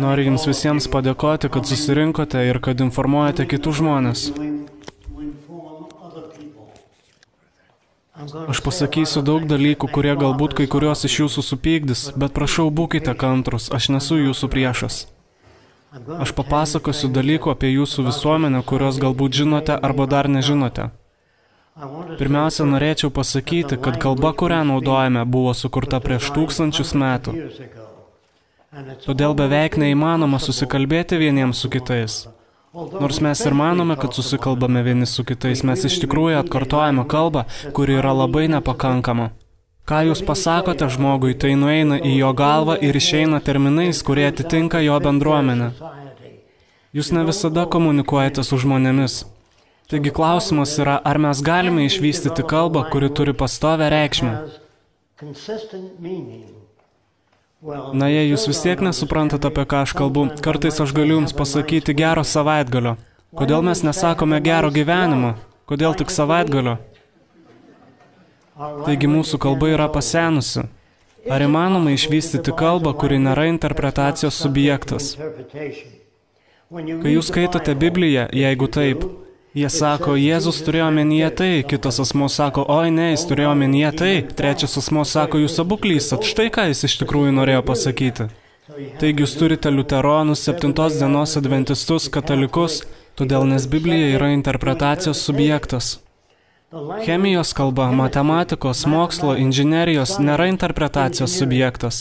Noriu jums visiems padėkoti, kad susirinkote ir kad informuojate kitus žmonės. Aš pasakysiu daug dalykų, kurie galbūt kai kuriuos iš jūsų supykdys, bet prašau, būkite kantrus, aš nesu jūsų priešas. Aš papasakosiu dalykų apie jūsų visuomenę, kurios galbūt žinote arba dar nežinote. Pirmiausia, norėčiau pasakyti, kad kalba, kurią naudojame, buvo sukurta prieš 1000 metų. Todėl beveik neįmanoma susikalbėti vieniems su kitais. Nors mes ir manome, kad susikalbame vieni su kitais, mes iš tikrųjų atkartojame kalbą, kuri yra labai nepakankama. Ką jūs pasakote žmogui, tai nueina į jo galvą ir išeina terminais, kurie atitinka jo bendruomenę. Jūs ne visada komunikuojate su žmonėmis. Taigi klausimas yra, ar mes galime išvystyti kalbą, kuri turi pastovią reikšmę. Na, jei jūs vis tiek nesuprantate, apie ką aš kalbu, kartais aš galiu jums pasakyti gero savaitgalio. Kodėl mes nesakome gero gyvenimo? Kodėl tik savaitgalio? Taigi mūsų kalba yra pasenusi. Ar įmanoma išvystyti kalbą, kuri nėra interpretacijos subjektas? Kai jūs skaitote Bibliją, jeigu taip, jie sako, Jėzus turėjo omenyje tai, kitas asmuo sako, oi ne, jis turėjo omenyje tai, trečias asmuo sako, jūs abu klystat, štai ką jis iš tikrųjų norėjo pasakyti. Taigi jūs turite liuteronus, 7 dienos adventistus, katalikus, todėl nes Biblija yra interpretacijos subjektas. Chemijos kalba, matematikos, mokslo, inžinerijos nėra interpretacijos subjektas.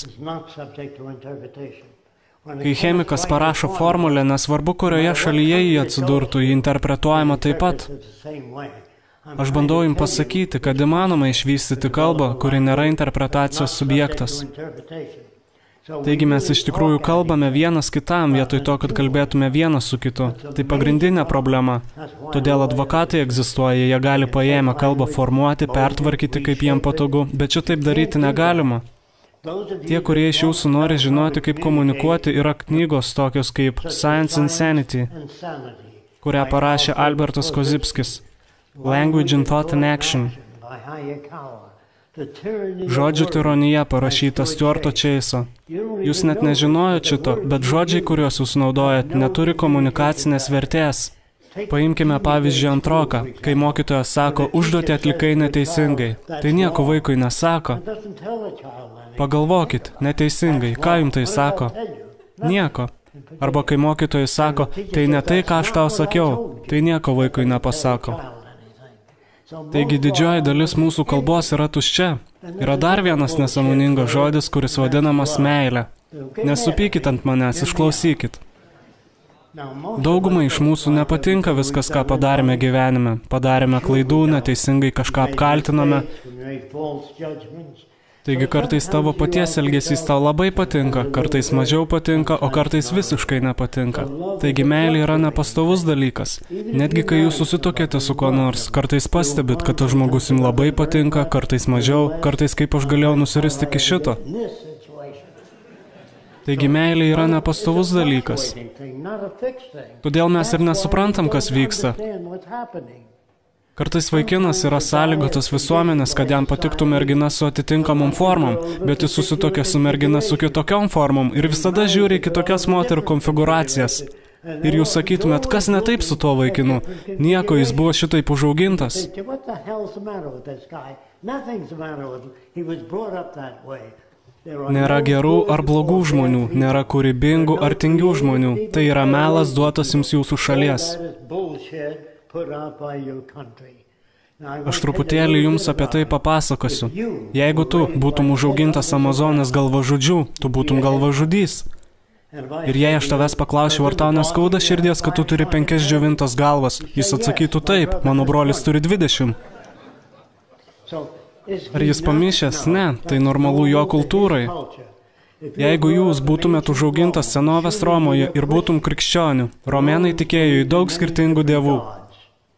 Kai chemikas parašo formulę, nesvarbu, kurioje šalyje jį atsidurtų, jį interpretuojama taip pat. Aš bandau jums pasakyti, kad įmanoma išvystyti kalbą, kuri nėra interpretacijos subjektas. Taigi mes iš tikrųjų kalbame vienas kitam, vietoj to, kad kalbėtume vienas su kitu. Tai pagrindinė problema. Todėl advokatai egzistuoja, jie gali paėmę kalbą formuoti, pertvarkyti, kaip jiem patogu, bet šitaip daryti negalima. Tie, kurie iš jūsų nori žinoti, kaip komunikuoti, yra knygos tokios kaip Science and Sanity, kurią parašė Albertas Kozipskis. Language and Thought in Action. Žodžių tironija parašyta Stuarto Chase'o. Jūs net nežinojot šito, bet žodžiai, kuriuos jūs naudojat, neturi komunikacinės vertės. Paimkime pavyzdžiui antroką, kai mokytojas sako, užduotį atlikai neteisingai. Tai nieko vaikui nesako. Pagalvokit, neteisingai, ką jums tai sako? Nieko. Arba kai mokytojas sako, tai ne tai, ką aš tau sakiau, tai nieko vaikui nepasako. Taigi didžioji dalis mūsų kalbos yra tuščia. Yra dar vienas nesąmoningas žodis, kuris vadinamas meilė. Nesupykit ant manęs, išklausykit. Daugumai iš mūsų nepatinka viskas, ką padarėme gyvenime. Padarėme klaidų, neteisingai kažką apkaltinome. Taigi kartais tavo paties elgesys tau labai patinka, kartais mažiau patinka, o kartais visiškai nepatinka. Taigi meilė yra nepastovus dalykas. Netgi kai jūs susitokėte su kuo nors, kartais pastebit, kad tas žmogus jums labai patinka, kartais mažiau, kartais kaip aš galėjau nusiristi iki šito. Taigi meilė yra nepastovus dalykas. Todėl mes ir nesuprantam, kas vyksta. Kartais vaikinas yra sąlygotas visuomenės, kad jam patiktų mergina su atitinkamom formom, bet jis susitokė su mergina su kitokiom formom ir visada žiūri į kitokias moterų konfiguracijas. Ir jūs sakytumėt, kas ne taip su tuo vaikinu? Nieko, jis buvo šitaip užaugintas. Nėra gerų ar blogų žmonių, nėra kūrybingų ar tingių žmonių. Tai yra melas duotas jums jūsų šalies. Aš truputėlį jums apie tai papasakosiu. Jeigu tu būtum užaugintas Amazonės galvažudžių, tu būtum galvažudys. Ir jei aš tavęs paklausiu, ar tau neskauda širdies, kad tu turi 5 džiovintas galvas, jis atsakytų taip, mano brolis turi 20. Ar jis pamišęs? Ne, tai normalu jo kultūrai. Jeigu jūs būtumėt užaugintas senovės Romoje ir būtum krikščionių, romėnai tikėjo į daug skirtingų dievų.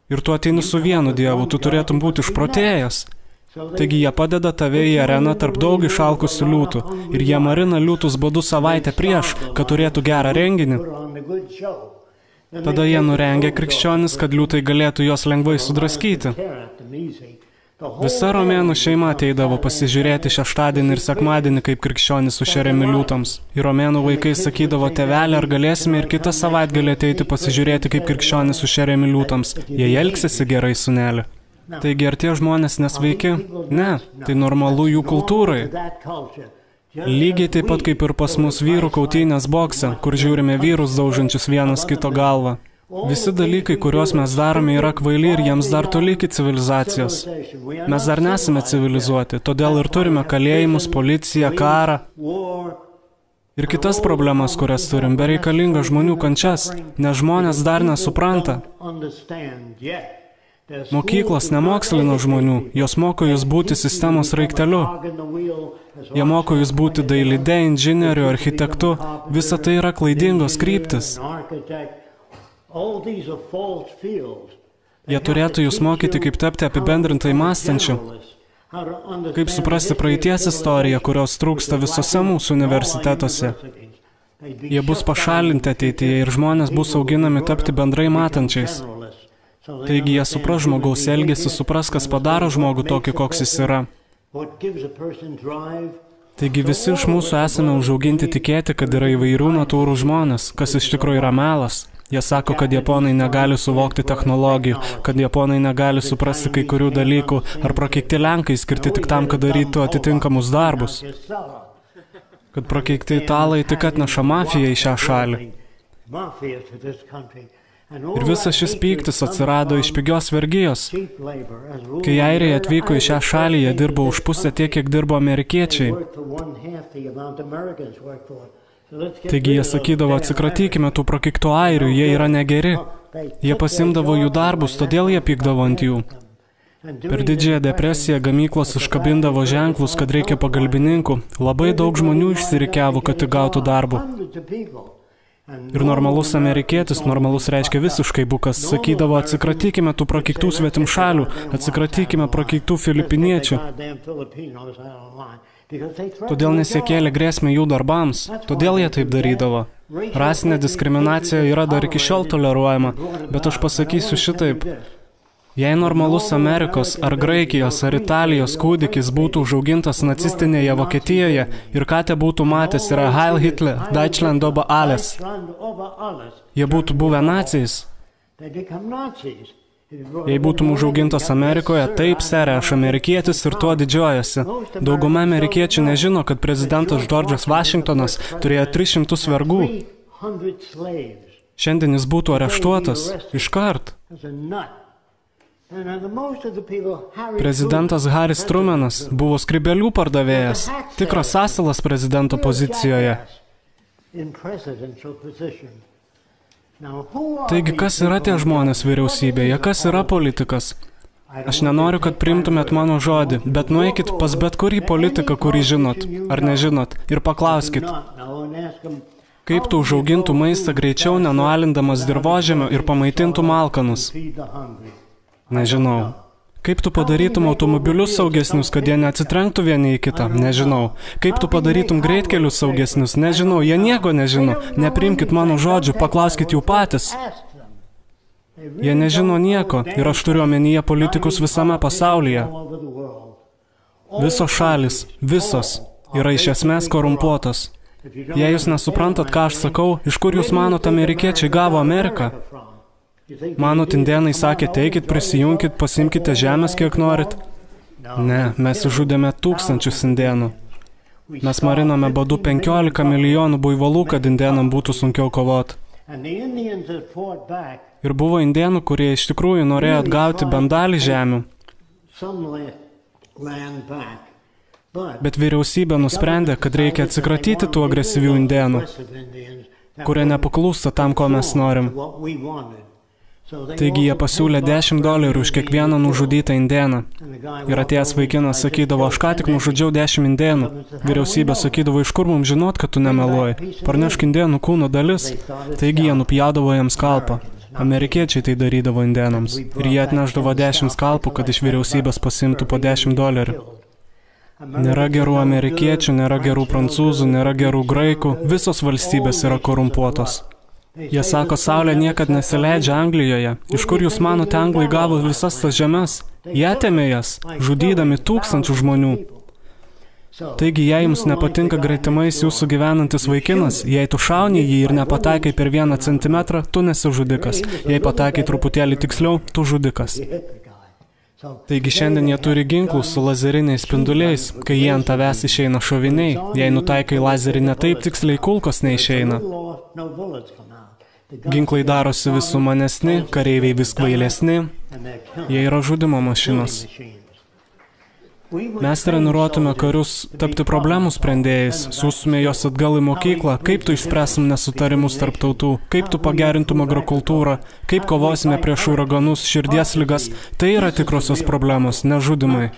Ir tu ateini su vienu dievu, tu turėtum būti išprotėjęs. Taigi jie padeda tave į areną tarp daug išalkusių liūtų. Ir jie marina liūtus badu savaitę prieš, kad turėtų gerą renginį. Tada jie nurengia krikščionis, kad liūtai galėtų juos lengvai sudraskyti. Visa romėnų šeima ateidavo pasižiūrėti šeštadienį ir sekmadienį, kaip krikščionys sušeriami liūtams. Ir romėnų vaikai sakydavo, tėvelė, ar galėsime ir kitą savaitgalį ateiti pasižiūrėti, kaip krikščionys sušeriami liūtams. Jie elgsisi gerai, sūneli. Taigi, ar tie žmonės nesveiki? Ne, tai normalu jų kultūrai. Lygiai taip pat kaip ir pas mus vyrų kautynės bokse, kur žiūrime vyrus daužančius vienas kito galvą. Visi dalykai, kuriuos mes darome, yra kvaili ir jiems dar toli iki civilizacijos. Mes dar nesame civilizuoti, todėl ir turime kalėjimus, policiją, karą ir kitas problemas, kurias turim, bereikalingas žmonių kančias, nes žmonės dar nesupranta. Mokyklos nemokslino žmonių, jos moko jūs būti sistemos raikteliu. Jie moko jūs būti dailide, inžinieriu, architektu. Visa tai yra klaidingos kryptis. Jie turėtų jūs mokyti, kaip tapti apibendrintai mąstančiu, kaip suprasti praeities istoriją, kurios trūksta visose mūsų universitetuose. Jie bus pašalinti ateityje ir žmonės bus auginami tapti bendrai matančiais. Taigi jie supras žmogaus elgesį, supras, kas padaro žmogų tokį, koks jis yra. Taigi visi iš mūsų esame užauginti tikėti, kad yra įvairių natūrų žmonės, kas iš tikrųjų yra melas. Jie sako, kad japonai negali suvokti technologijų, kad japonai negali suprasti kai kurių dalykų, ar prakeikti lenkai skirti tik tam, kad darytų atitinkamus darbus. Kad prakeikti italai tik atneša mafiją į šią šalį. Ir visas šis pyktis atsirado iš pigios vergijos. Kai airiai atvyko į šią šalį, jie dirbo už pusę tiek, kiek dirbo amerikiečiai. Taigi jie sakydavo, atsikratykime tų prakeiktų airių, jie yra negeri. Jie pasimdavo jų darbus, todėl jie pykdavo ant jų. Per didžiąją depresiją gamyklos iškabindavo ženklus, kad reikia pagalbininkų. Labai daug žmonių išsirikiavo, kad tik gautų darbų. Ir normalus amerikietis, normalus reiškia visiškai bukas, sakydavo, atsikratykime tų prakeiktų svetimšalių, atsikratykime prakeiktų filipiniečių. Todėl nesikėlė grėsmę jų darbams, todėl jie taip darydavo. Rasinė diskriminacija yra dar iki šiol toleruojama, bet aš pasakysiu šitaip. Jei normalus Amerikos, ar Graikijos, ar Italijos kūdikis būtų užaugintas nacistinėje Vokietijoje ir ką te būtų matęs yra Heil Hitler, Deutschland über alles, jie būtų buvę naciais. Jei būtum užaugintas Amerikoje, taip, sere, aš amerikietis ir tuo didžiuojasi. Dauguma amerikiečių nežino, kad prezidentas Džordžas Vašingtonas turėjo 300 vergų. Šiandien jis būtų areštuotas iškart. Prezidentas Haris Trumanas buvo skrybėlių pardavėjas, tikras asilas prezidento pozicijoje. Taigi, kas yra tie žmonės vyriausybėje, kas yra politikas? Aš nenoriu, kad priimtumėt mano žodį, bet nueikit pas bet kurį politiką, kurį žinot, ar nežinot, ir paklauskit, kaip tu užaugintų maistą greičiau, nenualindamas dirvožemio ir pamaitintų malkanus. Nežinau. Kaip tu padarytum automobilius saugesnius, kad jie neatsitrenktų vieni į kitą? Nežinau. Kaip tu padarytum greitkelius saugesnius? Nežinau. Jie nieko nežino. Nepriimkit mano žodžių, paklauskit jų patys. Jie nežino nieko ir aš turiu omenyje politikus visame pasaulyje. Visos šalis, visos, yra iš esmės korumpuotos. Jei jūs nesuprantat, ką aš sakau, iš kur jūs manot amerikiečiai gavo Ameriką? Manot, indėnai sakė, teikit, prisijunkit, pasimkite žemės, kiek norit? Ne, mes žudėme tūkstančius indėnų. Mes marinome badu 15 milijonų buivolų, kad indėnam būtų sunkiau kovoti. Ir buvo indėnų, kurie iš tikrųjų norėjo atgauti bent dalį žemių. Bet vyriausybė nusprendė, kad reikia atsikratyti tų agresyvių indėnų, kurie nepaklūsta tam, ko mes norim. Taigi jie pasiūlė $10 už kiekvieną nužudytą indėną. Ir atėjęs vaikinas sakydavo, aš ką tik nužudžiau 10 indėnų. Vyriausybė sakydavo, iš kur mums žinot, kad tu nemeluoji. Parnešk indėnų kūno dalis. Taigi jie nupjaudavo jiems skalpą. Amerikiečiai tai darydavo indėnams. Ir jie atneždavo 10 skalpų, kad iš vyriausybės pasimtų po $10. Nėra gerų amerikiečių, nėra gerų prancūzų, nėra gerų graikų. Visos valstybės yra korumpuotos. Jie sako, saulė niekad nesileidžia Anglijoje. Iš kur jūs manote, anglai gavo visas tas žemes? Jie atėmė jas, žudydami tūkstančių žmonių. Taigi, jei jums nepatinka gretimais jūsų gyvenantis vaikinas, jei tu šauni jį ir nepataikai per 1 centimetrą, tu nesi žudikas. Jei pataikai truputėlį tiksliau, tu žudikas. Taigi šiandien jie turi ginklų su lazeriniais spinduliais, kai jie ant tavęs išeina šoviniai. Jei nutaikai lazerį ne taip tiksliai, kulkos neišeina. Ginklai darosi vis sumanesni, kareiviai vis kvailesni. Jie yra žudimo mašinos. Mes treniruotume karius tapti problemų sprendėjais, siųstume juos atgal į mokyklą, kaip tu išspręsim nesutarimus tarp tautų, kaip tu pagerintum agrokultūrą, kaip kovosime prieš uraganus, širdies ligas. Tai yra tikrosios problemos, ne žudimai.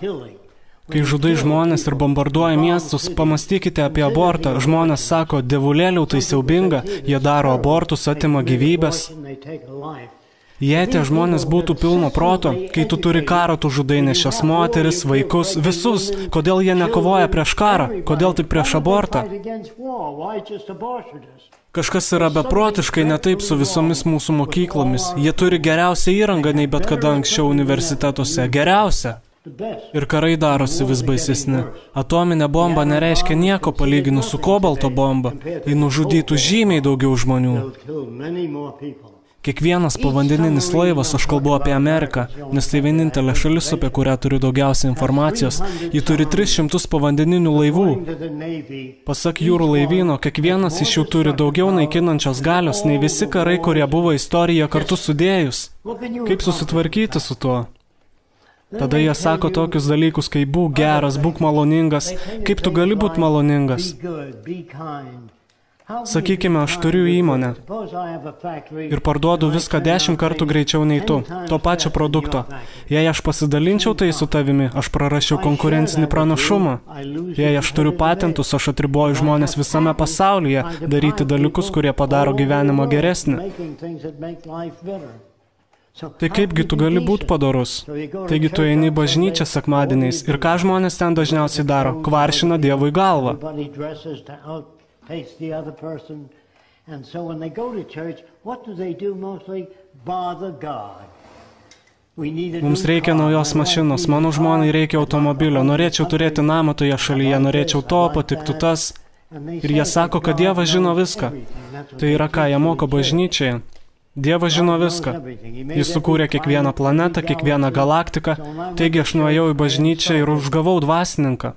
Kai žudai žmonės ir bombarduoja miestus, pamastykite apie abortą. Žmonės sako, dievulėliau tai siaubinga, jie daro abortus, atima gyvybės. Jei tie žmonės būtų pilno proto, kai tu turi karą, tu žudai nešias moteris, vaikus, visus, kodėl jie nekovoja prieš karą, kodėl tik prieš abortą? Kažkas yra beprotiškai ne taip su visomis mūsų mokyklomis. Jie turi geriausią įrangą nei bet kada anksčiau universitetuose. Geriausia. Ir karai darosi vis baisesni. Atominė bomba nereiškia nieko palyginus su kobalto bomba. Ji nužudytų žymiai daugiau žmonių. Kiekvienas povandeninis laivas, aš kalbu apie Ameriką, nes tai vienintelė šalis, apie kurią turiu daugiausiai informacijos, ji turi 300 povandeninių laivų. Pasak jūrų laivyno, kiekvienas iš jų turi daugiau naikinančios galios, nei visi karai, kurie buvo istorija kartu sudėjus. Kaip susitvarkyti su tuo? Tada jie sako tokius dalykus, kaip būk geras, būk maloningas. Kaip tu gali būti maloningas? Sakykime, aš turiu įmonę ir parduodu viską 10 kartų greičiau nei tu, to pačio produkto. Jei aš pasidalinčiau tai su tavimi, aš prarasčiau konkurencinį pranašumą. Jei aš turiu patentus, aš atriboju žmonės visame pasaulyje daryti dalykus, kurie padaro gyvenimą geresnį. Tai kaipgi tu gali būti padorus? Taigi tu eini į bažnyčią sekmadieniais ir ką žmonės ten dažniausiai daro? Kvaršina Dievui galvą. The other person, and so when they go to church, what do mostly? Bother God. Mums reikia naujos mašinos, mano žmonai reikia automobilio, norėčiau turėti namą toje šalyje, norėčiau to, patiktų tas. Ir jie sako, kad Dievas žino viską. Tai yra ką, jie moko bažnyčioje. Dievas žino viską. Jis sukūrė kiekvieną planetą, kiekvieną galaktiką. Taigi aš nuėjau į bažnyčią ir užgavau dvasininką.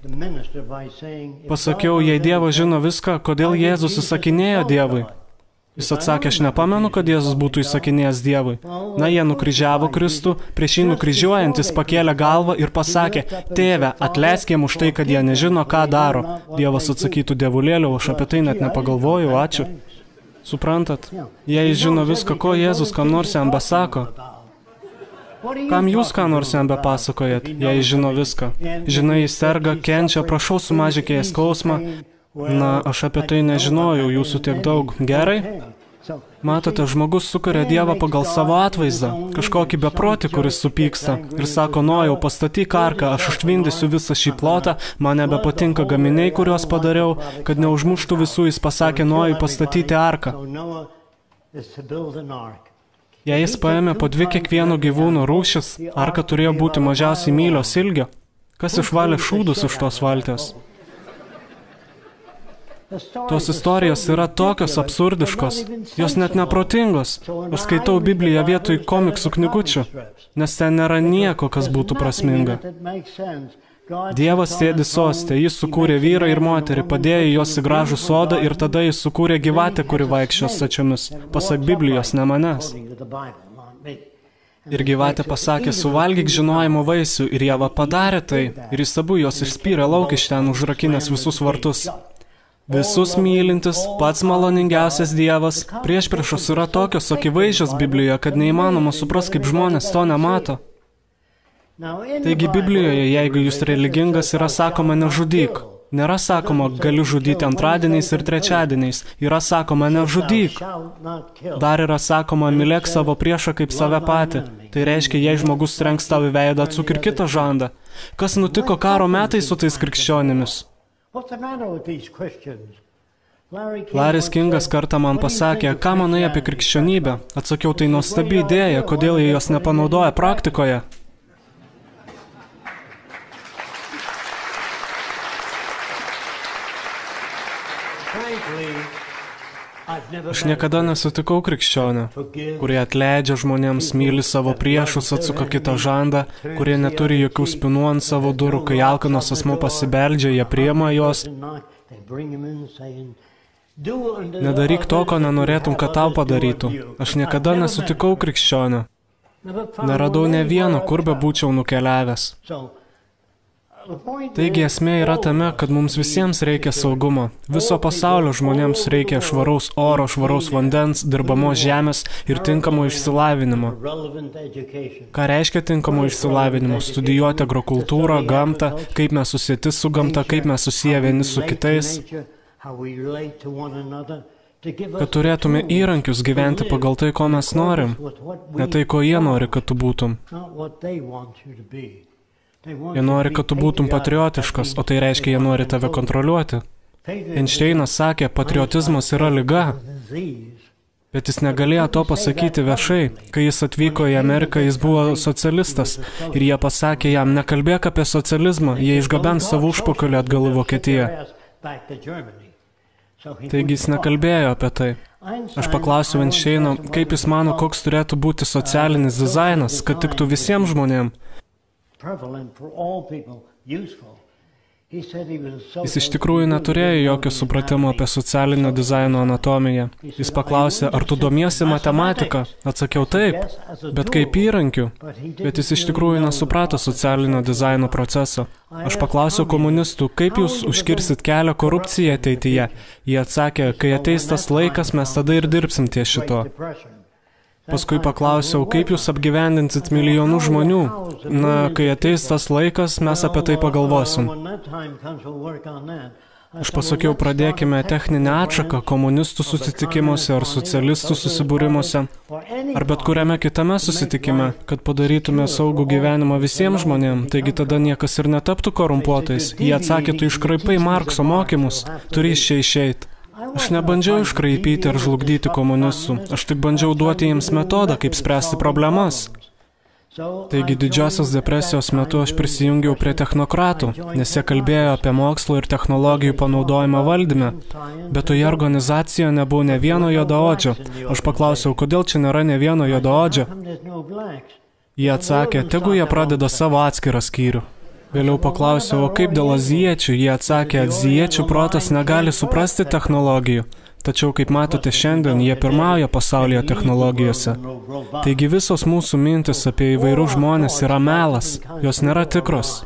Pasakiau, jei Dievas žino viską, kodėl Jėzus įsakinėjo Dievui? Jis atsakė, aš nepamenu, kad Jėzus būtų įsakinėjęs Dievui. Na, jie nukryžiavo Kristų, prieš jį nukryžiuojant jis pakėlė galvą ir pasakė, tėve, atleisk jiem už tai, kad jie nežino, ką daro. Dievas atsakytų, dievulėliau, aš apie tai net nepagalvojau, ačiū. Suprantat, jei jis žino viską, ko Jėzus kam nors jam besako. Kam jūs ką nors jam bepasakojat, jei jis žino viską? Žinai, jis serga, kenčia, prašau sumažink jai skausmą. Na, aš apie tai nežinojau, jūsų tiek daug. Gerai? Matote, žmogus sukuria Dievą pagal savo atvaizdą, kažkokį beprotį, kuris supyksta ir sako, Nojau, pastatyk arką, aš užtvindysiu visą šį plotą, man nebepatinka gaminiai, kuriuos padariau, kad neužmuštų visų, jis pasakė Nojui pastatyti arką. Jei jis paėmė po 2 kiekvieno gyvūno rūšis, arka turėjo būti mažiausiai mylios ilgio. Kas išvalė šūdus iš tos valties? Tos istorijos yra tokios absurdiškos, jos net neprotingos. Aš skaitau Bibliją vietoj komiksų knygučių, nes ten nėra nieko, kas būtų prasminga. Dievas sėdi soste, jis sukūrė vyrą ir moterį, padėjo juos į gražų sodą ir tada jis sukūrė gyvatę, kuri vaikščios stačiomis. Pasak Biblijos, ne manęs. Ir gyvatė pasakė, suvalgyk žinojimo vaisių, ir Jeva padarė tai, ir jis abu jos išspyrė lauk iš ten, užrakinęs visus vartus. Visus mylintis, pats maloningiausias Dievas. Priešpriešos yra tokios akivaizdžios Biblijoje, kad neįmanoma supras, kaip žmonės to nemato. Taigi Biblijoje, jeigu jūs religingas, yra sakoma nežudyk. Nėra sakoma, gali žudyti antradieniais ir trečiadieniais. Yra sakoma nežudyk. Dar yra sakoma, mylėk savo priešą kaip save patį. Tai reiškia, jei žmogus trenks tau į veidą, atsuk ir kitą žandą. Kas nutiko karo metais su tais krikščionimis? Larry Kingas kartą man pasakė, ką manai apie krikščionybę? Atsakiau, tai nuostabi idėja, kodėl jie jos nepanaudoja praktikoje. Aš niekada nesutikau krikščionio, kurie atleidžia žmonėms, myli savo priešus, atsuka kitą žandą, kurie neturi jokių spinų ant savo durų, kai alkanas asmuo pasibeldžia, jie priima juos. Nedaryk to, ko nenorėtum, kad tau padarytų. Aš niekada nesutikau krikščionio. Neradau ne vieno, kur be būčiau nukeliavęs. Taigi esmė yra tame, kad mums visiems reikia saugumo. Viso pasaulio žmonėms reikia švaraus oro, švaraus vandens, dirbamos žemės ir tinkamo išsilavinimo. Ką reiškia tinkamo išsilavinimo? Studijuoti agrokultūrą, gamtą, kaip mes susieti su gamta, kaip mes susiję vieni su kitais. Kad turėtume įrankius gyventi pagal tai, ko mes norim, ne tai, ko jie nori, kad tu būtum. Jie nori, kad tu būtum patriotiškas, o tai reiškia, jie nori tave kontroliuoti. Einšteinas sakė, patriotizmas yra liga, bet jis negalėjo to pasakyti viešai. Kai jis atvyko į Ameriką, jis buvo socialistas ir jie pasakė jam, nekalbėk apie socializmą, jie išgabens savo užpakalį atgal į Vokietiją. Taigi jis nekalbėjo apie tai. Aš paklausiau Einšteino, kaip jis mano, koks turėtų būti socialinis dizainas, kad tiktų visiems žmonėms. Jis iš tikrųjų neturėjo jokio supratimo apie socialinio dizaino anatomiją. Jis paklausė, ar tu domiesi matematiką? Atsakiau taip, bet kaip įrankiu. Bet jis iš tikrųjų nesuprato socialinio dizaino proceso. Aš paklausiau komunistų, kaip jūs užkirsit kelią korupcijai ateityje. Jie atsakė, kai ateis tas laikas, mes tada ir dirbsim ties šito. Paskui paklausiau, kaip jūs apgyvendinsit milijonų žmonių. Na, kai ateis tas laikas, mes apie tai pagalvosim. Aš pasakiau, pradėkime techninę atšaką komunistų susitikimuose ar socialistų susibūrimuose, ar bet kuriame kitame susitikime, kad padarytume saugų gyvenimą visiems žmonėms, taigi tada niekas ir netaptų korumpuotais. Jie atsakė, tu iškraipai Markso mokymus, turi iš čia išeiti. Aš nebandžiau iškraipyti ar žlugdyti komunistų, aš tik bandžiau duoti jiems metodą, kaip spręsti problemas. Taigi didžiosios depresijos metu aš prisijungiau prie technokratų, nes jie kalbėjo apie mokslo ir technologijų panaudojimą valdyme, bet toje organizacijoje nebuvo ne vieno juodaodžio. Aš paklausiau, kodėl čia nėra ne vieno juodaodžio. Jie atsakė, tegu jie pradeda savo atskirą skyrių. Vėliau paklausiau, o kaip dėl azijiečių? Jie atsakė, azijiečių protas negali suprasti technologijų. Tačiau, kaip matote šiandien, jie pirmauja pasaulyje technologijose. Taigi visos mūsų mintis apie įvairių žmonės yra melas, jos nėra tikros.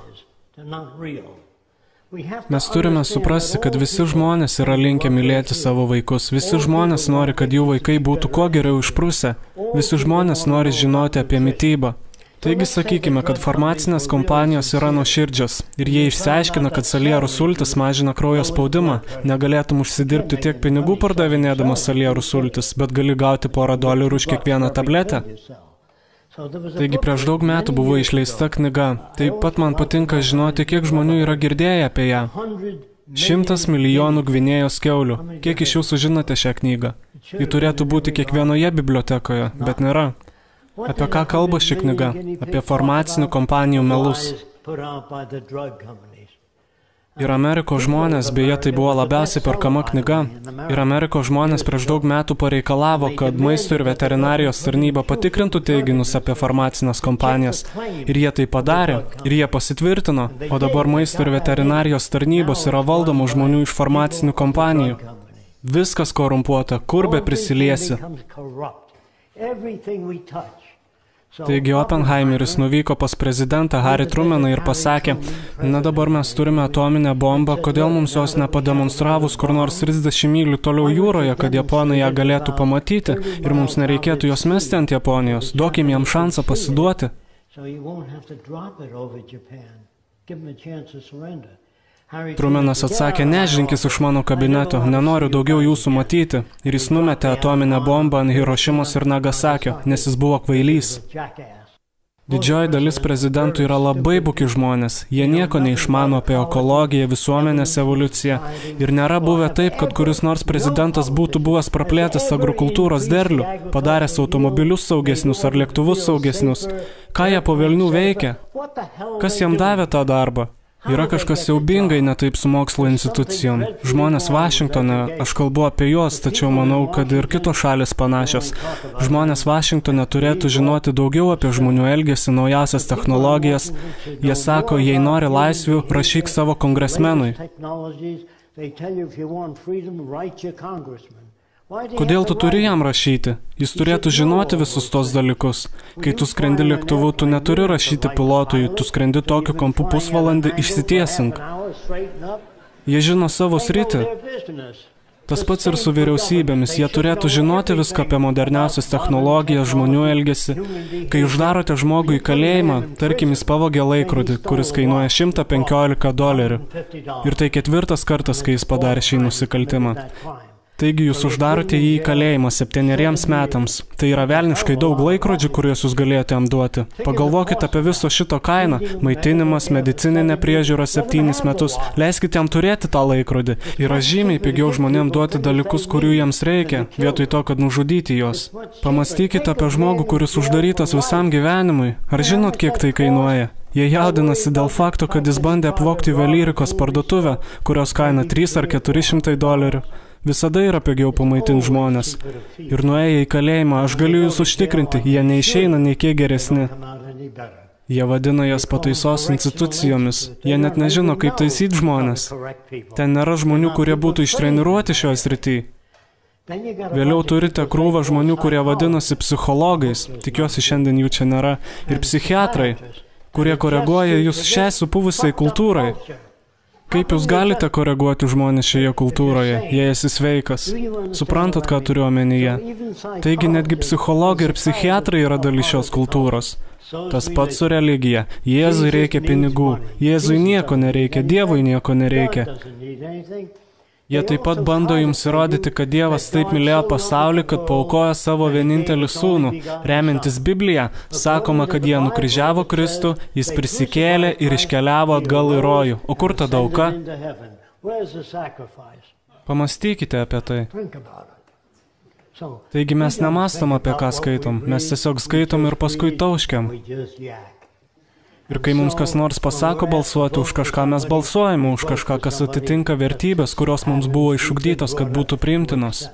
Mes turime suprasti, kad visi žmonės yra linkę mylėti savo vaikus. Visi žmonės nori, kad jų vaikai būtų kuo geriau išprusę. Visi žmonės nori žinoti apie mitybą. Taigi sakykime, kad farmacinės kompanijos yra nuoširdžios ir jie išsiaiškina, kad salierų sultis mažina kraujo spaudimą. Negalėtum užsidirbti tiek pinigų pardavinėdamas salierų sultis, bet gali gauti $1 už kiekvieną tabletę. Taigi prieš daug metų buvo išleista knyga. Taip pat man patinka žinoti, kiek žmonių yra girdėję apie ją. 100 milijonų Gvinėjos kiaulių. Kiek iš jūsų žinote šią knygą? Ji turėtų būti kiekvienoje bibliotekoje, bet nėra. Apie ką kalba ši knyga? Apie farmacinių kompanijų melus. Ir Amerikos žmonės, beje, tai buvo labiausiai perkama knyga. Ir Amerikos žmonės prieš daug metų pareikalavo, kad maisto ir veterinarijos tarnyba patikrintų teiginius apie farmacinės kompanijas. Ir jie tai padarė, ir jie pasitvirtino. O dabar maisto ir veterinarijos tarnybos yra valdomų žmonių iš farmacinių kompanijų. Viskas korumpuota, kur be prisiliesi. Taigi Oppenheimeris nuvyko pas prezidentą Harry Trumaną ir pasakė, na dabar mes turime atominę bombą, kodėl mums jos nepademonstravus kur nors 30 mylių toliau jūroje, kad Japonai ją galėtų pamatyti ir mums nereikėtų jos mesti ant Japonijos, duokim jam šansą pasiduoti. Trumanas atsakė, nežinkis iš mano kabineto, nenoriu daugiau jūsų matyti. Ir jis numetė atominę bombą ant Hirošimos ir Nagasakio, nes jis buvo kvailys. Didžioji dalis prezidentų yra labai buki žmonės. Jie nieko neišmano apie ekologiją, visuomenės evoliuciją. Ir nėra buvę taip, kad kuris nors prezidentas būtų buvęs praplėtęs agrokultūros derlių, padaręs automobilius saugesnius ar lėktuvus saugesnius. Ką jie po velnių veikia? Kas jam davė tą darbą? Yra kažkas siaubingai netaip su mokslo institucijom. Žmonės Vašingtone, aš kalbu apie juos, tačiau manau, kad ir kitos šalis panašios. Žmonės Vašingtone turėtų žinoti daugiau apie žmonių elgesį, naujausias technologijas. Jie sako, jei nori laisvių, rašyk savo kongresmenui. Kodėl tu turi jam rašyti? Jis turėtų žinoti visus tos dalykus. Kai tu skrendi lėktuvu, tu neturi rašyti pilotui, tu skrendi tokiu kampu pusvalandį, išsitiesink. Jie žino savo sritį. Tas pats ir su vyriausybėmis. Jie turėtų žinoti viską apie moderniausias technologijas, žmonių elgesį. Kai uždarote žmogų į kalėjimą, tarkim, jis pavogė laikrodį, kuris kainuoja $115. Ir tai 4. kartas, kai jis padarė šį nusikaltimą. Taigi jūs uždarote jį į kalėjimą 7 metams. Tai yra velniškai daug laikrodžių, kuriuos jūs galėjote jam duoti. Pagalvokite apie viso šito kainą. Maitinimas, medicininė priežiūra 7 metus. Leiskite jam turėti tą laikrodį. Yra žymiai pigiau žmonėm duoti dalykus, kurių jiems reikia, vietoj to, kad nužudyti juos. Pamastykite apie žmogų, kuris uždarytas visam gyvenimui. Ar žinot, kiek tai kainuoja? Jie jaudinasi dėl fakto, kad jis bandė apvogti juvelyrikos parduotuvę, kurios kaina $300 ar $400. Visada yra pigiau pamaitinti žmonės. Ir nuėję į kalėjimą, aš galiu jūs užtikrinti, jie neišeina nei kiek geresni. Jie vadina jas pataisos institucijomis. Jie net nežino, kaip taisyti žmonės. Ten nėra žmonių, kurie būtų ištreniruoti šioje srityje. Vėliau turite krūvą žmonių, kurie vadinasi psichologais. Tikiuosi, šiandien jų čia nėra. Ir psichiatrai, kurie koreguoja jūs šiai supuvusiai kultūrai. Kaip jūs galite koreguoti žmonės šioje kultūroje, jei esi sveikas? Suprantat, ką turiu omenyje? Taigi netgi psichologai ir psichiatrai yra dalis šios kultūros. Tas pats su religija. Jėzui reikia pinigų. Jėzui nieko nereikia, Dievui nieko nereikia. Jie taip pat bando jums įrodyti, kad Dievas taip mylėjo pasaulį, kad paaukojo savo vienintelį sūnų. Remiantis Bibliją, sakoma, kad jie nukryžiavo Kristų, jis prisikėlė ir iškeliavo atgal į rojų. O kur tada auka? Pamastykite apie tai. Taigi mes nemastom apie ką skaitom, mes tiesiog skaitom ir paskui tauškiam. Ir kai mums kas nors pasako balsuoti už kažką, mes balsuojame už kažką, kas atitinka vertybės, kurios mums buvo išugdytos, kad būtų priimtinos.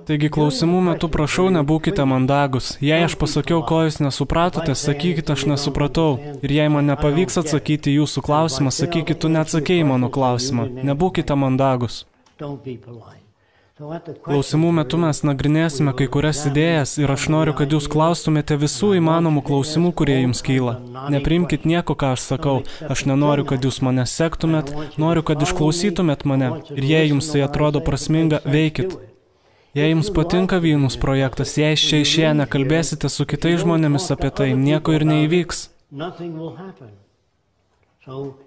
Taigi klausimų metu prašau, nebūkite mandagus. Jei aš pasakiau, ko jūs nesupratote, sakykite, aš nesupratau. Ir jei man nepavyks atsakyti jūsų klausimą, sakykite, tu neatsakėjai mano klausimą. Nebūkite mandagus. Klausimų metu mes nagrinėsime kai kurias idėjas ir aš noriu, kad jūs klaustumėte visų įmanomų klausimų, kurie jums kyla. Nepriimkit nieko, ką aš sakau. Aš nenoriu, kad jūs mane sektumėt, noriu, kad išklausytumėt mane. Ir jei jums tai atrodo prasminga, veikit. Jei jums patinka Vynus projektas, jei čia išėję nekalbėsite su kitais žmonėmis apie tai, nieko ir neįvyks.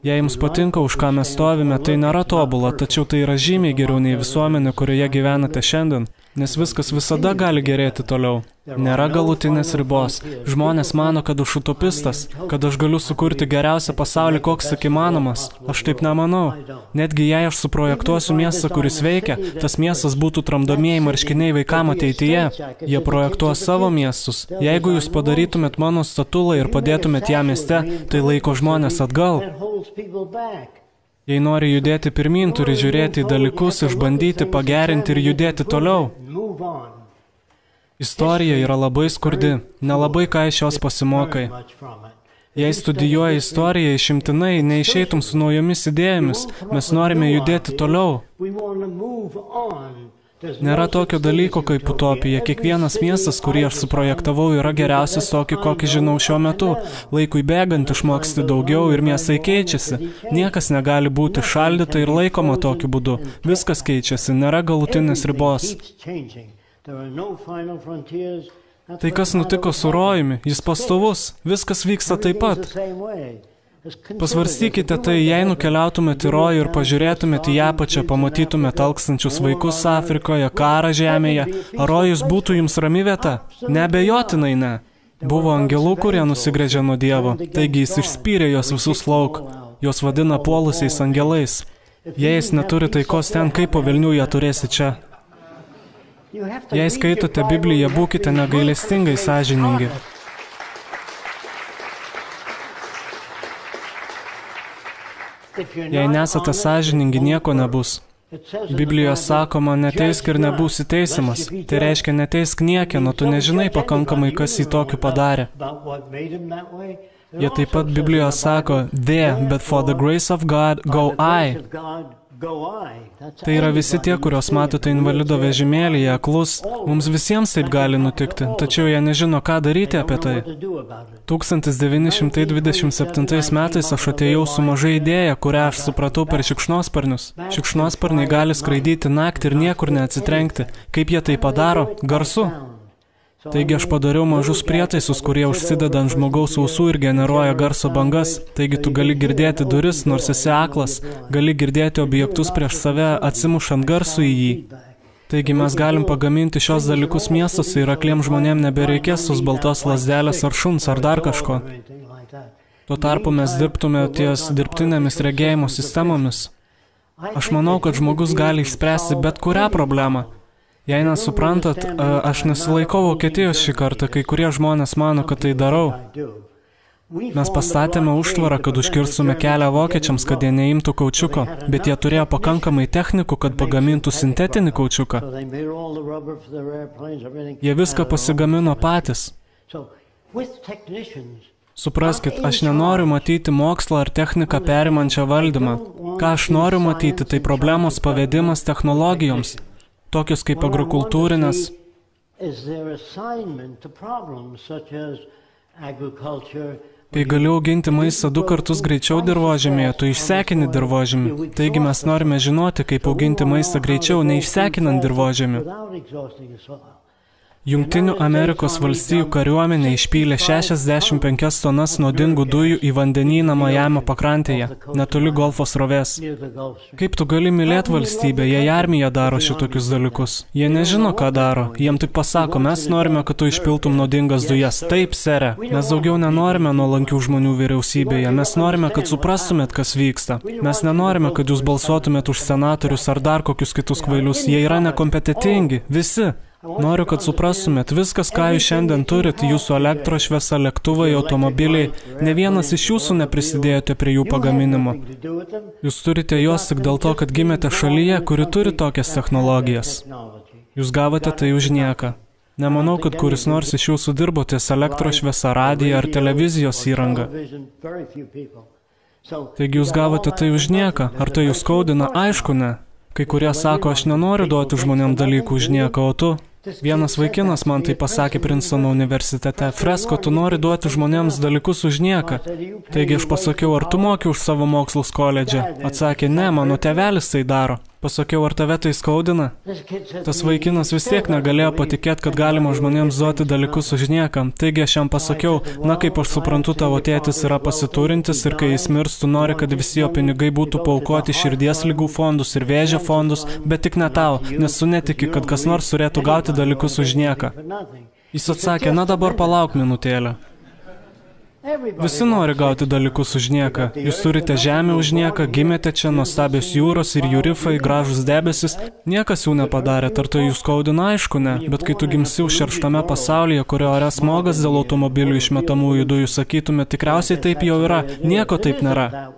Jei jums patinka, už ką mes stovime, tai nėra tobula, tačiau tai yra žymiai geriau nei visuomenė, kurioje gyvenate šiandien, nes viskas visada gali gerėti toliau. Nėra galutinės ribos. Žmonės mano, kad aš utopistas, kad aš galiu sukurti geriausią pasaulį, koks tik įmanomas. Aš taip nemanau. Netgi jei aš suprojektuosiu miestą, kuris veikia, tas miestas būtų tramdomieji marškiniai vaikam ateityje. Jie projektuos savo miestus. Jeigu jūs padarytumėt mano statulą ir padėtumėt ją mieste, tai laiko žmonės atgal. Jei nori judėti pirmin, turi žiūrėti į dalykus, išbandyti, pagerinti ir judėti toliau. Istorija yra labai skurdi, nelabai ką iš jos pasimokai. Jei studijuoji istoriją išimtinai, neišeitum su naujomis idėjomis, mes norime judėti toliau. Nėra tokio dalyko kaip utopija. Kiekvienas miestas, kurį aš suprojektavau, yra geriausias tokį, kokį žinau šiuo metu. Laikui bėgant išmoksti daugiau ir miestai keičiasi. Niekas negali būti šaldyta ir laikoma tokiu būdu. Viskas keičiasi, nėra galutinės ribos. Tai kas nutiko su rojumi? Jis pastovus. Viskas vyksta taip pat. Pasvarstykite tai, jei nukeliautumėte į rojų ir pažiūrėtumėte į apačią, pamatytumėte alkstančius vaikus Afrikoje, karą žemėje, ar rojus būtų jums rami vieta? Neabejotinai ne. Buvo angelų, kurie nusigręžė nuo Dievo, taigi jis išspyrė juos visus lauk. Juos vadina puolusiais angelais. Jei jis neturi taikos ten, kaip po velnių ją turėsi čia. Jei skaitote Bibliją, būkite negailestingai sąžiningi. Jei nesate sąžiningi, nieko nebus. Biblijoje sakoma, neteisk ir nebūsi teisiamas. Tai reiškia, neteisk niekieno, tu nežinai pakankamai, kas jį tokiu padarė. Jie taip pat Biblijoje sako, but for the grace of God, go I. Tai yra visi tie, kurios matote invalido vežimėlyje, aklus. Mums visiems taip gali nutikti, tačiau jie nežino, ką daryti apie tai. 1927 metais aš atėjau su maža idėja, kurią aš supratau per šikšnosparnius. Šikšnosparniai gali skraidyti naktį ir niekur neatsitrenkti. Kaip jie tai padaro? Garsu. Taigi aš padariau mažus prietaisus, kurie užsideda ant žmogaus ausų ir generuoja garso bangas. Taigi tu gali girdėti duris, nors esi aklas, gali girdėti objektus prieš save, atsimušant garsų į jį. Taigi mes galim pagaminti šios dalykus miestuose ir akliem žmonėm nebereikės tos baltos lazdelės ar šuns ar dar kažko. Tuo tarpu mes dirbtume ties dirbtinėmis regėjimo sistemomis. Aš manau, kad žmogus gali išspręsti bet kurią problemą. Jei nesuprantat, aš nesilaikau Vokietijos šį kartą, kai kurie žmonės mano, kad tai darau. Mes pastatėme užtvarą, kad užkirstume kelią vokiečiams, kad jie neimtų kaučiuko, bet jie turėjo pakankamai technikų, kad pagamintų sintetinį kaučiuką. Jie viską pasigamino patys. Supraskit, aš nenoriu matyti mokslą ar techniką perimančią valdymą. Ką aš noriu matyti, tai problemos pavedimas technologijoms. Tokius kaip agrokultūrinės. Kai gali auginti maistą 2 kartus greičiau dirvožemėje, tu išsekini dirvožemį. Taigi mes norime žinoti, kaip auginti maistą greičiau, neišsekinant dirvožemį. Jungtinių Amerikos valstijų kariuomenė išpylė 65 tonas nuodingų dujų į vandenyną Majamio pakrantėje, netoli Golfo srovės. Kaip tu gali mylėti valstybę, jei armija daro šitokius dalykus? Jie nežino, ką daro. Jiem tik pasako, mes norime, kad tu išpiltum nuodingas dujas. Taip, sere. Mes daugiau nenorime nuolankių žmonių vyriausybėje. Mes norime, kad suprastumėt, kas vyksta. Mes nenorime, kad jūs balsuotumėt už senatorius ar dar kokius kitus kvailius. Jie yra nekompetentingi. Visi. Noriu, kad suprastumėt, viskas, ką jūs šiandien turit, jūsų elektrošviesa, lėktuvai, automobiliai, ne vienas iš jūsų neprisidėjote prie jų pagaminimo. Jūs turite juos tik dėl to, kad gimėte šalyje, kuri turi tokias technologijas. Jūs gavote tai už nieką. Nemanau, kad kuris nors iš jūsų dirbo ties elektrošviesa, radija ar televizijos įranga. Taigi jūs gavote tai už nieką. Ar tai jūs skaudina? Aišku, ne. Kai kurie sako, aš nenoriu duoti žmonėm dalykų už nieką, o tu? Vienas vaikinas man tai pasakė Princetono universitete. Fresko, tu nori duoti žmonėms dalykus už nieką. Taigi aš pasakiau, ar tu moki už savo mokslus koledže? Atsakė, ne, mano tėvelis tai daro. Pasakiau, ar tave tai skaudina? Tas vaikinas vis tiek negalėjo patikėti, kad galima žmonėms duoti dalykus už nieką. Taigi aš jam pasakiau, na kaip aš suprantu, tavo tėtis yra pasiturintis ir kai jis mirs, tu nori, kad visi jo pinigai būtų paaukoti širdies ligų fondus ir vėžio fondus, bet tik ne tau, nes tu netiki, kad kas nors turėtų gauti dalykus už nieką. Jis atsakė, na dabar palauk minutėlę. Visi nori gauti dalykus už nieką. Jūs turite žemę už nieką, gimėte čia, nuostabios jūros ir jų rifai, gražus debesis. Niekas jų nepadarė, ar tai jūs skaudina, aišku, ne. Bet kai tu gimsi užšerštame pasaulyje, kurio ore smogas dėl automobilių išmetamųjų dujų, sakytume, tikriausiai taip jau yra. Nieko taip nėra.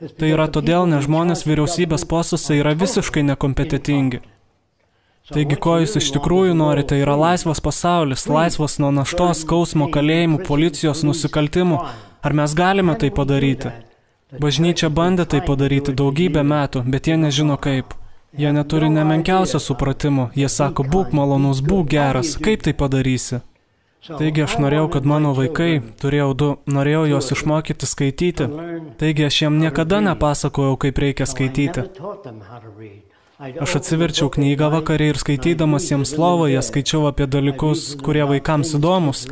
Tai yra todėl, nes žmonės vyriausybės postuose yra visiškai nekompetentingi. Taigi, ko jūs iš tikrųjų norite, yra laisvas pasaulis, laisvas nuo naštos, skausmo, kalėjimų, policijos, nusikaltimų. Ar mes galime tai padaryti? Bažnyčia bandė tai padaryti daugybę metų, bet jie nežino kaip. Jie neturi nemenkiausio supratimo. Jie sako, būk malonus, būk geras. Kaip tai padarysi? Taigi aš norėjau, kad mano vaikai, turėjau 2, norėjau juos išmokyti skaityti. Taigi aš jiem niekada nepasakojau, kaip reikia skaityti. Aš atsiverčiau knygą vakarį ir skaitydamas jiems lovoje skaičiau apie dalykus, kurie vaikams įdomus.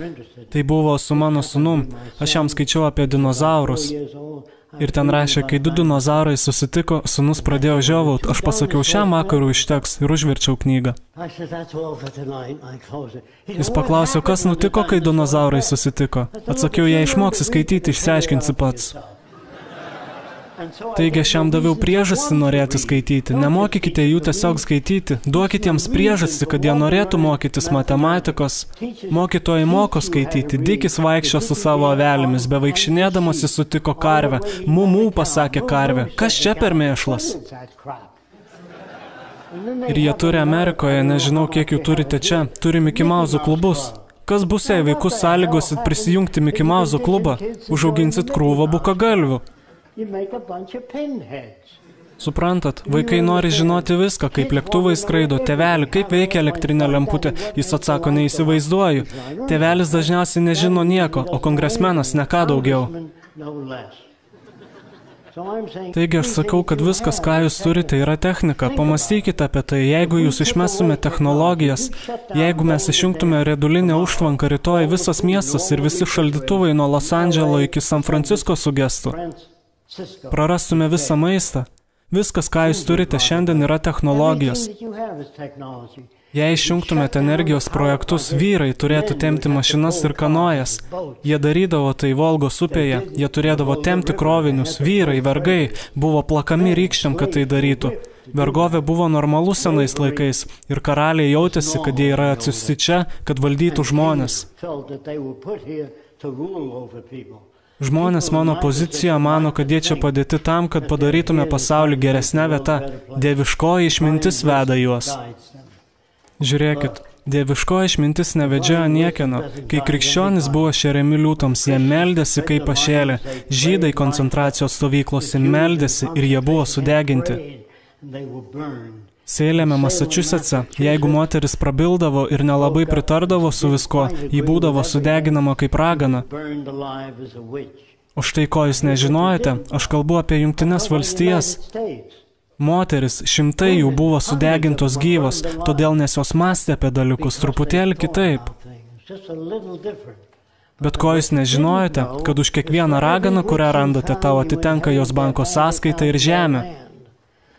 Tai buvo su mano sūnum. Aš jam skaičiau apie dinozaurus. Ir ten rašė, kai 2 dinozaurai susitiko, sūnus pradėjo žiovaut. Aš pasakiau, šiam vakarui užteks ir užverčiau knygą. Jis paklausė, kas nutiko, kai dinozaurai susitiko. Atsakiau, jei išmoksi skaityti, išsiaiškinsi pats. Taigi aš jam daviau priežastį norėti skaityti. Nemokykite jų tiesiog skaityti. Duokite jiems priežastį, kad jie norėtų mokytis matematikos. Mokytojai moko skaityti. Dikis vaikščio su savo avelėmis. Bevaikšinėdamas jis sutiko karvę. Mumu, pasakė karvė. Kas čia per mėšlas? Ir jie turi Amerikoje, nežinau kiek jų turite čia, turi Mickey Mouse klubus. Kas bus, jei vaikus sąlygosit prisijungti Mickey Mouse klubą? Užauginsit krūvą bukagalvių. Suprantat, vaikai nori žinoti viską, kaip lėktuvai skraido. Tėveli, kaip veikia elektrinė lemputė? Jis atsako, neįsivaizduoju. Tėvelis dažniausiai nežino nieko, o kongresmenas ne ką daugiau. Taigi aš sakau, kad viskas, ką jūs turite, yra technika. Pamastykite apie tai, jeigu jūs išmestume technologijas, jeigu mes išjungtume riedulinę užtvanką, rytoj visas miestas ir visi šaldytuvai nuo Los Andželo iki San Francisco sugestų. Prarastume visą maistą. Viskas, ką jūs turite šiandien, yra technologijos. Jei išjungtumėte energijos projektus, vyrai turėtų tempti mašinas ir kanojas. Jie darydavo tai Volgos upėje, jie turėdavo tempti krovinius. Vyrai, vergai, buvo plakami rykščiam, kad tai darytų. Vergovė buvo normalu senais laikais ir karaliai jautėsi, kad jie yra atsiųsti čia, kad valdytų žmonės. Žmonės mano pozicijoje mano, kad jie čia padėti tam, kad padarytume pasaulį geresnę vietą. Dieviškoji išmintis veda juos. Žiūrėkit, dieviškoji išmintis nevedžiojo niekieno. Kai krikščionys buvo šeriami liūtams, jie meldėsi kaip pašėlė. Žydai koncentracijos stovyklose meldėsi ir jie buvo sudeginti. Seilėme Massachusetts'e, jeigu moteris prabildavo ir nelabai pritardavo su visko, ji būdavo sudeginama kaip ragana. O štai ko jūs nežinojate, aš kalbu apie Jungtines valstijas. Moteris, šimtai jų buvo sudegintos gyvos, todėl nes jos mąstė apie dalykus truputėlį kitaip. Bet ko jūs nežinojate, kad už kiekvieną raganą, kurią randate, tau atitenka jos banko sąskaita ir žemė.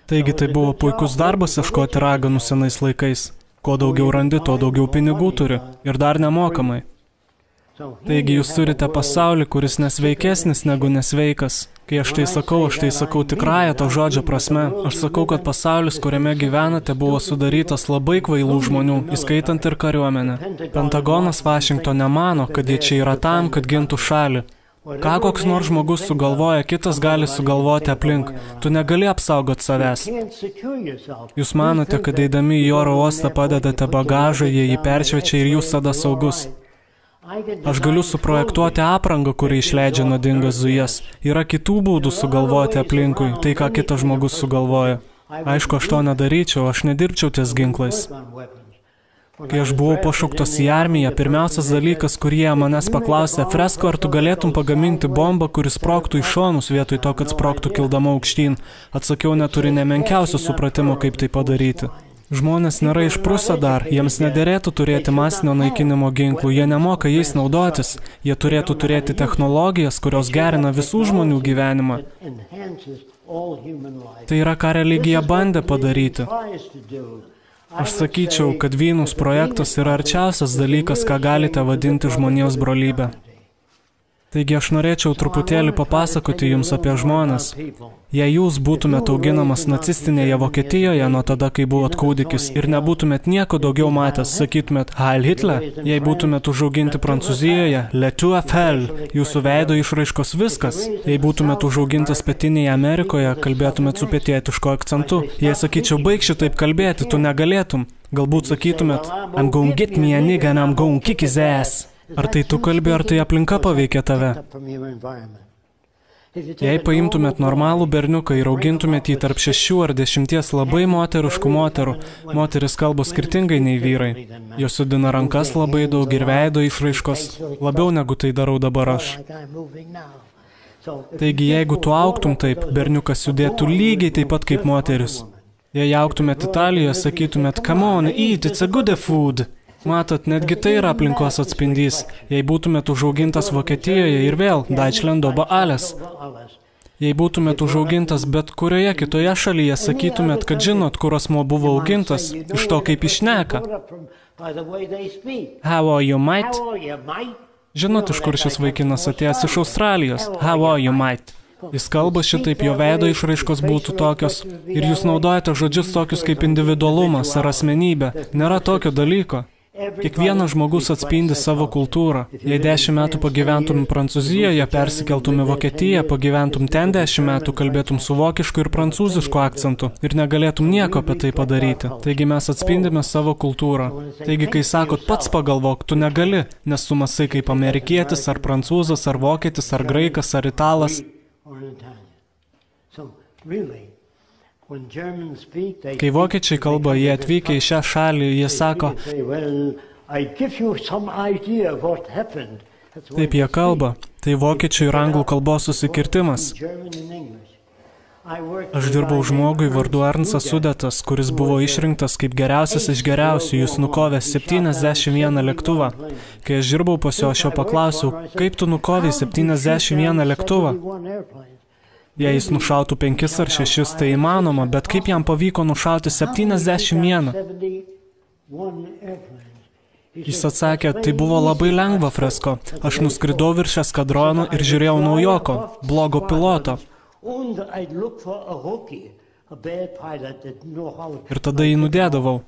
Taigi tai buvo puikus darbas ieškoti raganų senais laikais. Kuo daugiau randi, tuo daugiau pinigų turi ir dar nemokamai. Taigi jūs turite pasaulį, kuris nesveikesnis negu nesveikas. Kai aš tai sakau tikrąją to žodžio prasme. Aš sakau, kad pasaulis, kuriame gyvenate, buvo sudarytas labai kvailų žmonių, įskaitant ir kariuomenę. Pentagonas Vašingtone mano, kad jie čia yra tam, kad gintų šalį. Ką koks nors žmogus sugalvoja, kitas gali sugalvoti aplink. Tu negali apsaugoti savęs. Jūs manote, kad eidami į oro uostą padedate bagažą, jie jį peršviečia ir jūs tada saugus. Aš galiu suprojektuoti aprangą, kuri išleidžia nuodingas dujas. Yra kitų būdų sugalvoti aplinkui, tai ką kitas žmogus sugalvoja. Aišku, aš to nedaryčiau, aš nedirbčiau ties ginklais. Kai aš buvau pašauktas į armiją, pirmiausias dalykas, kurie manęs paklausė, Fresko, ar tu galėtum pagaminti bombą, kuris sprogtų į šonus vietoj to, kad sprogtų kildama aukštyn. Atsakiau, neturi nemenkiausio supratimo, kaip tai padaryti. Žmonės nėra išprusę dar, jiems nederėtų turėti masinio naikinimo ginklų, jie nemoka jais naudotis, jie turėtų turėti technologijas, kurios gerina visų žmonių gyvenimą. Tai yra, ką religija bandė padaryti. Aš sakyčiau, kad Vynus projektas yra arčiausias dalykas, ką galite vadinti žmonijos brolybę. Taigi aš norėčiau truputėlį papasakoti jums apie žmones. Jei jūs būtumėt auginamas nacistinėje Vokietijoje nuo tada, kai buvot kūdikis ir nebūtumėt nieko daugiau matęs, sakytumėt Heil Hitler, jei būtumėt užauginti Prancūzijoje, Lietuva Fel, jūsų veido išraiškos viskas. Jei būtumėt užaugintas Pietinėje Amerikoje, kalbėtumėt su pietietišku akcentu. Jei sakyčiau, baik šitaip kalbėti, tu negalėtum. Galbūt sakytumėt I'm gonna get me a nigga and I'm gonna kick his ass. Ar tai tu kalbi, ar tai aplinka paveikia tave? Jei paimtumėt normalų berniuką ir augintumėt jį tarp 6 ar 10 labai moteriškų moterų, moteris kalba skirtingai nei vyrai. Jos sudina rankas labai daug ir veido išraiškos, labiau negu tai darau dabar aš. Taigi, jeigu tu augtum taip, berniukas judėtų lygiai taip pat kaip moteris. Jei augtumėt Italijoje, sakytumėt, come on, eat, it's a good food. Matot, netgi tai yra aplinkos atspindys. Jei būtumėt užaugintas Vokietijoje ir vėl, Deutschland oba alles. Jei būtumėt užaugintas bet kurioje kitoje šalyje, sakytumėt, kad žinot, kur asmuo buvo augintas, iš to kaip išneka. How are you, mate? Žinot, iš kur šis vaikinas atėjęs iš Australijos? How are you, mate? Jis kalba šitaip, jo veido išraiškos būtų tokios. Ir jūs naudojate žodžius tokius kaip individualumas ar asmenybė. Nėra tokio dalyko. Kiekvienas žmogus atspindi savo kultūrą. Jei 10 metų pagyventum Prancūzijoje, persikeltum į Vokietiją, pagyventum ten 10 metų, kalbėtum su vokišku ir prancūzišku akcentu ir negalėtum nieko apie tai padaryti. Taigi mes atspindime savo kultūrą. Taigi, kai sakot, pats pagalvok, tu negali, nes tu mąstai kaip amerikietis, ar prancūzas, ar vokietis, ar graikas, ar italas. Kai vokiečiai kalba, jie atvykę į šią šalį, jie sako, taip jie kalba, tai vokiečių ir anglų kalbos susikirtimas. Aš dirbau žmogui vardu Ernstas Sudetas, kuris buvo išrinktas kaip geriausias iš geriausių, jis nukovė 71 lėktuvą. Kai aš dirbau pas jo, aš jo paklausiau, kaip tu nukovė 71 lėktuvą? Jei jis nušautų 5 ar 6, tai įmanoma, bet kaip jam pavyko nušauti 71? Jis atsakė, tai buvo labai lengva, Fresko. Aš nuskridau virš eskadrono ir žiūrėjau naujoko, blogo piloto. Ir tada jį nudėdavau.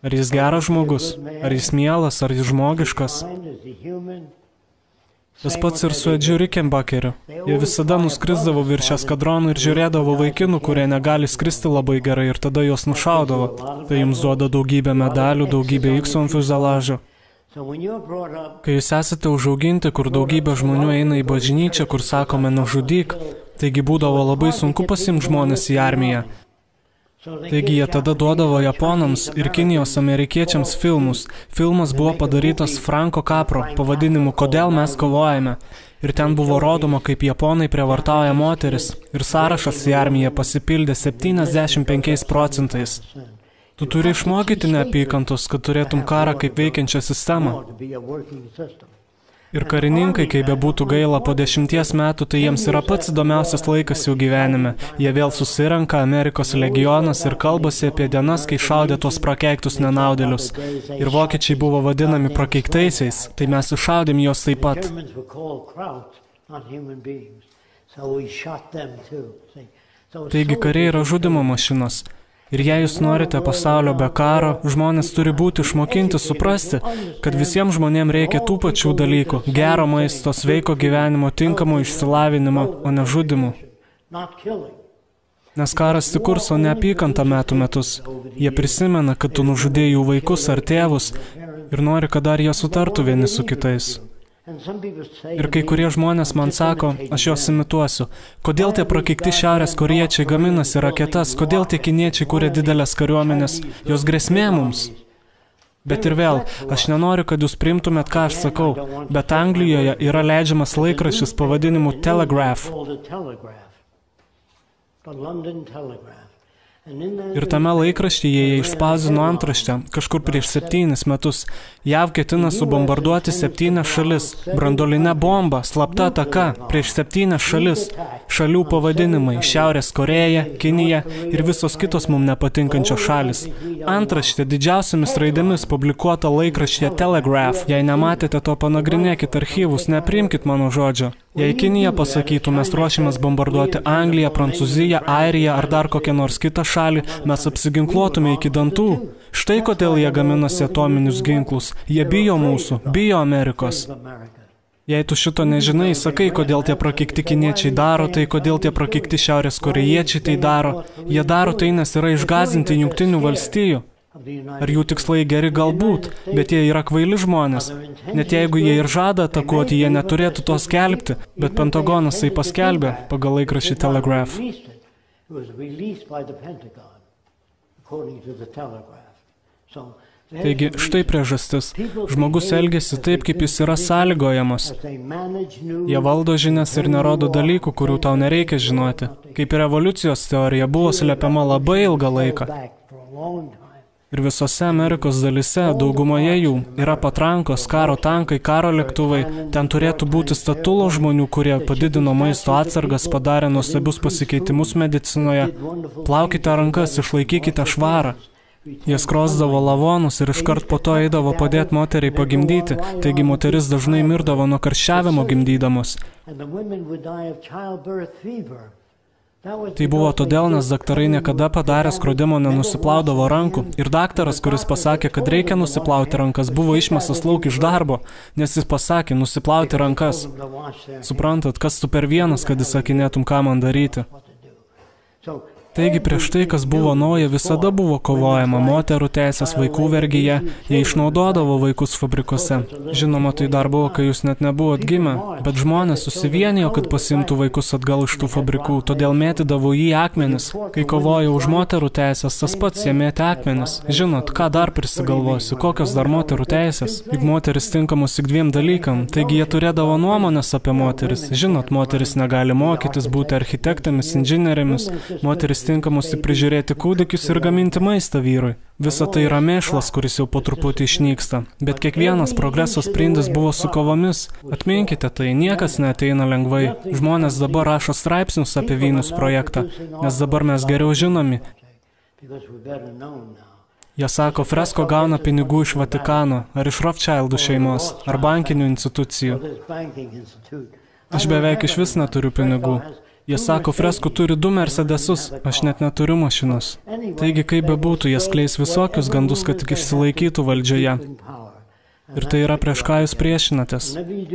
Ar jis geras žmogus? Ar jis mielas? Ar jis žmogiškas? Tas pats ir su Edžiu Rickenbackeriu. Jie visada nuskrisdavo virš eskadronų ir žiūrėdavo vaikinų, kurie negali skristi labai gerai ir tada juos nušaudavo. Tai jums duoda daugybę medalių, daugybę X ant fiuzelažo. Kai jūs esate užauginti, kur daugybė žmonių eina į bažnyčią, kur sakome nužudyk, taigi būdavo labai sunku pasiimti žmonės į armiją. Taigi jie tada duodavo japonams ir Kinijos amerikiečiams filmus. Filmas buvo padarytas Franko Capro pavadinimu Kodėl mes kovojame. Ir ten buvo rodoma, kaip japonai prievartauja moteris. Ir sąrašas į armiją pasipildė 75%. Tu turi išmokyti neapykantos, kad turėtum karą kaip veikiančią sistemą. Ir karininkai, kai bebūtų gaila, po 10 metų, tai jiems yra pats įdomiausias laikas jų gyvenime. Jie vėl susirenka Amerikos legionas ir kalbasi apie dienas, kai šaudė tuos prakeiktus nenaudėlius. Ir vokiečiai buvo vadinami prakeiktaisiais, tai mes iššaudėm juos taip pat. Taigi kariai yra žudimo mašinos. Ir jei jūs norite pasaulio be karo, žmonės turi būti išmokinti suprasti, kad visiems žmonėms reikia tų pačių dalykų – gero maisto, sveiko gyvenimo, tinkamo išsilavinimo, o ne žudimų. Nes karas tik kurso neapykantą metus. Jie prisimena, kad tu nužudėjai jų vaikus ar tėvus ir nori, kad dar jie sutartų vieni su kitais. Ir kai kurie žmonės man sako, aš juos imituosiu, kodėl tie prakeikti šiaurės korėjiečiai gaminasi raketas, kodėl tie kiniečiai kuria didelės kariuomenės, jos grėsmė mums. Bet ir vėl, aš nenoriu, kad jūs priimtumėt, ką aš sakau, bet Anglijoje yra leidžiamas laikraštis pavadinimu Telegraph. Ir tame laikraštyje jie išspausdino antraštę, kažkur prieš 7 metus. JAV ketina subombarduoti 7 šalis. Branduolinė bomba, slapta ataka, prieš 7 šalis. Šalių pavadinimai – Šiaurės Korėja, Kinija ir visos kitos mums nepatinkančios šalis. Antraštė didžiausiamis raidėmis publikuota laikraštyje Telegraph. Jei nematėte to, panagrinėkit archyvus, nepriimkit mano žodžio. Jei Kinija pasakytų, mes ruošiamės bombarduoti Angliją, Prancūziją, Airiją ar dar kokią nors kitą šalį, mes apsiginkluotume iki dantų. Štai kodėl jie gaminasi atominius ginklus. Jie bijo mūsų, bijo Amerikos. Jei tu šito nežinai, sakai, kodėl tie prakeikti kiniečiai daro tai, kodėl tie prakeikti šiaurės korėjiečiai tai daro. Jie daro tai, nes yra išgąsdinti Jungtinių valstijų. Ar jų tikslai geri galbūt, bet jie yra kvaili žmonės. Net jeigu jie ir žada atakuoti, jie neturėtų to skelbti, bet Pentagonas tai paskelbė pagal laikraštį Telegraph. Taigi, štai priežastis. Žmogus elgiasi taip, kaip jis yra sąlygojamas. Jie valdo žinias ir nerodo dalykų, kurių tau nereikia žinoti. Kaip ir evoliucijos teorija buvo slepiama labai ilgą laiką. Ir visose Amerikos dalyse, daugumoje jų, yra patrankos, karo tankai, karo lėktuvai. Ten turėtų būti statulo žmonių, kurie padidino maisto atsargas, padarė nuostabius pasikeitimus medicinoje. Plaukite rankas, išlaikykite švarą. Jie skrosdavo lavonus ir iškart po to eidavo padėti moteriai pagimdyti, taigi moteris dažnai mirdavo nuo karščiavimo gimdydamos. Tai buvo todėl, nes daktarai niekada padarę skrodimo nenusiplaudavo rankų ir daktaras, kuris pasakė, kad reikia nusiplauti rankas, buvo išmestas lauk iš darbo, nes jis pasakė nusiplauti rankas. Suprantat, kas tu per vienas, kad įsakinėtum, ką man daryti. Taigi prieš tai, kas buvo nauja, visada buvo kovojama moterų teisės, vaikų vergyje, jie išnaudodavo vaikus fabrikuose. Žinoma, tai dar buvo, kai jūs net nebuvot gimę, bet žmonės susivienijo, kad pasimtų vaikus atgal iš tų fabrikų, todėl mėtydavo jį akmenis. Kai kovojo už moterų teisės, tas pats jie mėtė akmenis. Žinot, ką dar prisigalvosiu, kokios dar moterų teisės? Juk moteris tinkamos tik 2 dalykam, taigi jie turėdavo nuomonės apie moteris. Žinot, moteris negali mokytis, būti architektėmis, inžinierėmis, moteris tinkamos tik prižiūrėti kūdikius ir gaminti maistą vyrui. Visa tai yra mėšlas, kuris jau po truputį išnyksta. Bet kiekvienas progreso sprindis buvo su kovomis. Atminkite tai, niekas neateina lengvai. Žmonės dabar rašo straipsnius apie Vynus projektą, nes dabar mes geriau žinomi. Jie sako, Fresko gauna pinigų iš Vatikano, ar iš Rothschildų šeimos, ar bankinių institucijų. Aš beveik iš vis neturiu pinigų. Jie sako, Fresko turi 2 Mercedesus, aš net neturiu mašinos. Taigi, kaip bebūtų, jie skleis visokius gandus, kad tik išsilaikytų valdžioje. Ir tai yra prieš ką jūs priešinatės.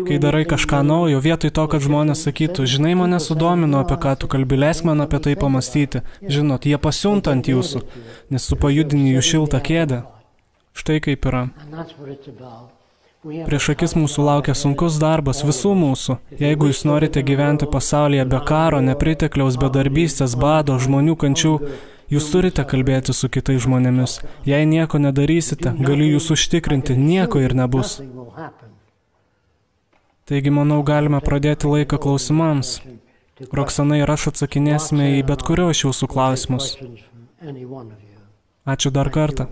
Kai darai kažką naujo, vietoj to, kad žmonės sakytų, žinai, mane sudomino, apie ką tu kalbi, leisk man apie tai pamastyti. Žinot, jie pasiunta ant jūsų, nes tu pajudini jų šiltą kėdę. Štai kaip yra. Prieš akis mūsų laukia sunkus darbas, visų mūsų. Jeigu jūs norite gyventi pasaulyje be karo, nepritekliaus, bedarbystės, bado, žmonių kančių, jūs turite kalbėti su kitais žmonėmis. Jei nieko nedarysite, galiu jūs užtikrinti, nieko ir nebus. Taigi, manau, galime pradėti laiką klausimams. Roksana ir aš atsakinėsime į bet kurio iš jūsų klausimus. Ačiū dar kartą.